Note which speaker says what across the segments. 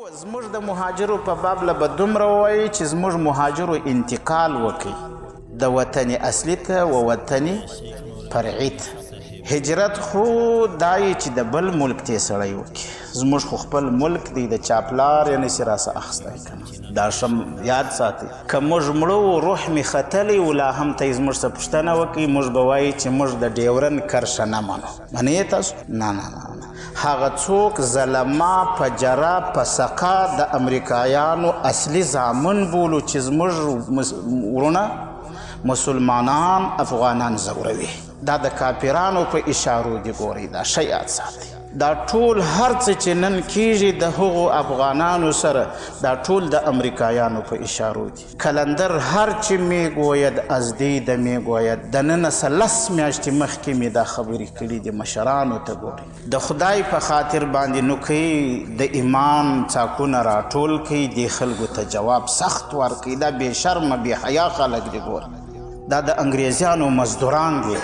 Speaker 1: زموږ د مهاجرو په باب له به دومره ووایي چې زموږ مهاجرو انتقال وکړي د وطن اصلي ته و وطن فرعي ته. هجرت خو دا یې چې د بل ملک ته سړی وکړي، زموږ خو خپل ملک دی، د چا پلار یې نشي راسه اخیستی که دا شم یاد ساتئ. که موږ مړه و روح مې ختلی و لا هم ته یې زموږ څه پوښتنه وکړي، موږ به وایي چې موږ د ډیورن کرښه نه منو. منئ تاسو؟ نه نه نه هغه څوک ظلمه فجره فسقه د امریکایانو اصلي زامن بولو چې زموږ ورونه مسلمانان افغانان زوروي، دا د کافرانو په اشارو دي. ګورئ دا شی یاد ساتئ. دا ټول هر څه چې نن کیږي د هغو افغانانو سره دا ټول د امریکایانو په اشارو دي. کلندر هر چې میگوید از دید میگوید، د نن څه لس میاشتې مخکې مې دا خبرې کړي دي مشرانو ته. ګورئ د خدای په خاطر باندې نو کوي د ایمان څاکونه راټول کوي، دې خلکو ته جواب سخت ورکوي. دا بې شرمه بې حیا خلک دي. ګورئ دا د انګریزیانو مزدوران دي.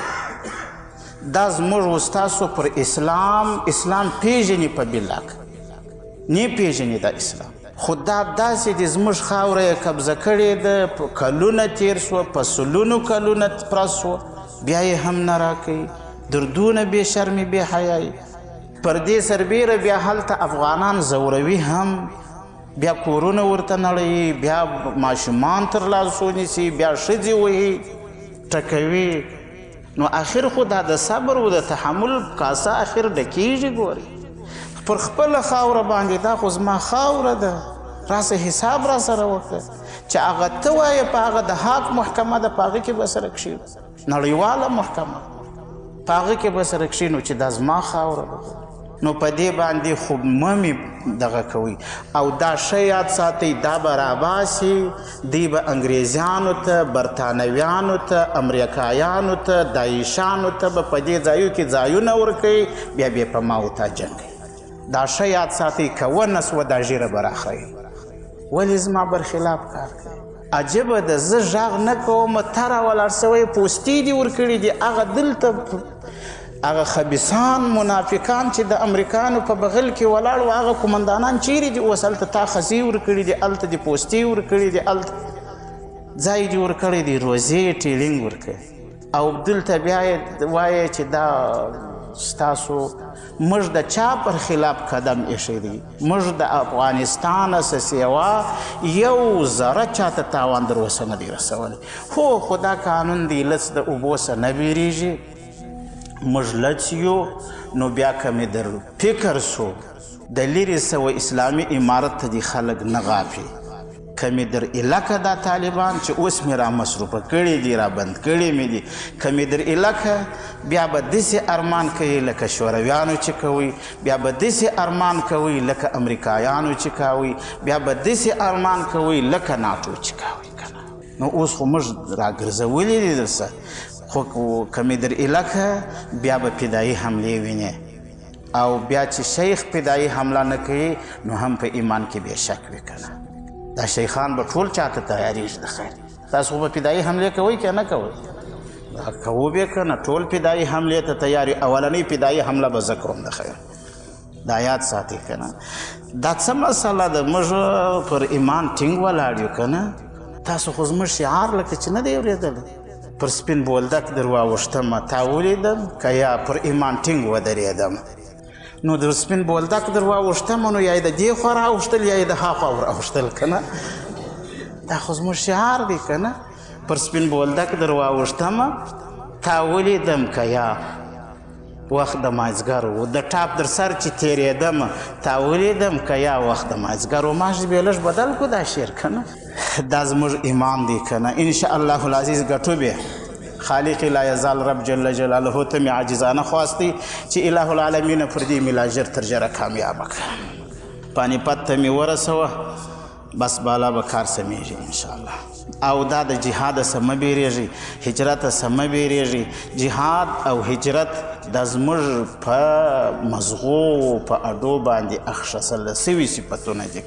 Speaker 1: دا زموږ استاسو پر اسلام پیژني په بلاک نه پیژني دا اسلام. خو دا داسې د زموږ خاوره یې قبضه کړې ده، کلونه تیر سوه، په سلونو کلونه پرس سوه، بیا یې هم نه راکوي. دردونه بې شرمي بې حیایي پر دې سربیره بیا هلته افغانان زوروي هم، بیا کورونه ورته نړوي، بیا ماشومان تر لاسو نیسي، بیا ښځې وهي ټکوي. نو آخر خو دا د صبر و د تحمل کاسه آخر ډکیږي. ګوري پر خپله خاوره باندې دا خو زما خاوره ده، راسه حساب را سره وکړه چې هغه ته وایې په هغه د حق محکمه ده، په هغه کې به سره کښېنو، نړیواله محکمه په هغه کې به سره کښېنو چې دا زما خاوره ده. نو په دې باندې خو مې دغه کوي او دا ښه یاد ساتئ، دا به راباسي دی به انګریزیانو ته، برطانویانو ته، امریکایانو ته، داعشانو ته به په دې ځایو کې ځایونه ورکوي، بیا بیا په ما او تا جنګوي. دا ښه یاد ساتئ که ونه سوه دا ژیره به راخوي. ولې زما برخلاف کار کوي؟ عجبه ده زه غږ نه کوم، ته راولاړ سوی پوستې دې ورکړي دي. هغه دلته هغه خبیثان منافقان چې د امریکانو په بغل کې ولاړ و، هغه قمندانان چیرې دي؟ اوس هلته تا خزې ورکړي دي، هلته دې پوستې ورکړي دي، هلته ځای دې ورکړی دی، روزې ټیلینګ ورکوي. او دلته بیا یې وایې چې دا ستاسو موږ د چا پر خلاف قدم ایښی دی؟ موږ د افغانستان څه سیوا یو ذره چاته تاوان در اوسه نه دی رسولی. هو خو دا قانون دی، لڅ د اوبو څه نه بیریږي. موږ لڅ یو، نو بیا که مې در فکر سو د لرې سوه اسلامي امارت ته دي خلک نه غافي. که مې در علاقه دا طالبان چې اوس مې را مصروفه کړي دي، را بند کړي مې دي، که مې در علاقه بیا به داسې ارمان کوي لکه شورویانو چې کوي، بیا به داسې ارمان کوي لکه امریکایانو چې کوي، بیا به داسې ارمان کوي لکه ناټو چې کوي. که نو اوس خو موږ را ګرځولي دي درسه. خو که مې در علاقه بیا به فدایي حملې وینې، او بیا چې شیخ فدایي حمله نه کوي نو هم په ایمان کې بې شک وي. که نه دا شیخان به ټول چاته تیارېږي. د خیر تاسو خو به فدایي حملې کوئ که نه کوئ؟ دا کوو بیا که نه ټول فدایي حملې ته تیار وي. اولنۍ فدایي حمله به زه کوم. د خیر دا یاد ساتئ. که نه دا څه مسله ده؟ موږ پر ایمان ټینګ ولاړ یو. که نه تاسو خو زموږ شعار لکه چې نه دی اورېدلی، پر سپین بولدک در واوښتمه تا ولیدم که یا پر ایمان ټینګ ودرېدم. نو در سپین بولدک در واوښتمه نو یا یې د دې خوا راوښتل یا یې د ها خوا راوښتل. که نه دا خو زموږ شعار دی. که نه پر سپین بولدک در واوښتمه تا ولیدم که یا وخت د مازدیګر و، د ټاپ در سر چې تېرېدم تا ولیدم که یا وخت د مازدیګر و. ماش بیا لږ بدل کو دا شعر. که نه دا زموږ ایمان دی. که نه انشاءالله العزیز ګټو به خالق لا یزال رب جل جلاله ته مې عاجزانه خواستی چې اله العالمین پر دې مې لا ژر تر ژره کامیابه کړه. پانیپت ته مې ورسوه، بس بالا به کار سمیږي انشاءالله. او دا د جهاد څخه مه بیریږئ، هجرت څخه مه بیریږئ. جهاد او هجرت دا زموږ په مزغو په اډو باندې اخښسله سوي صفتونه دي.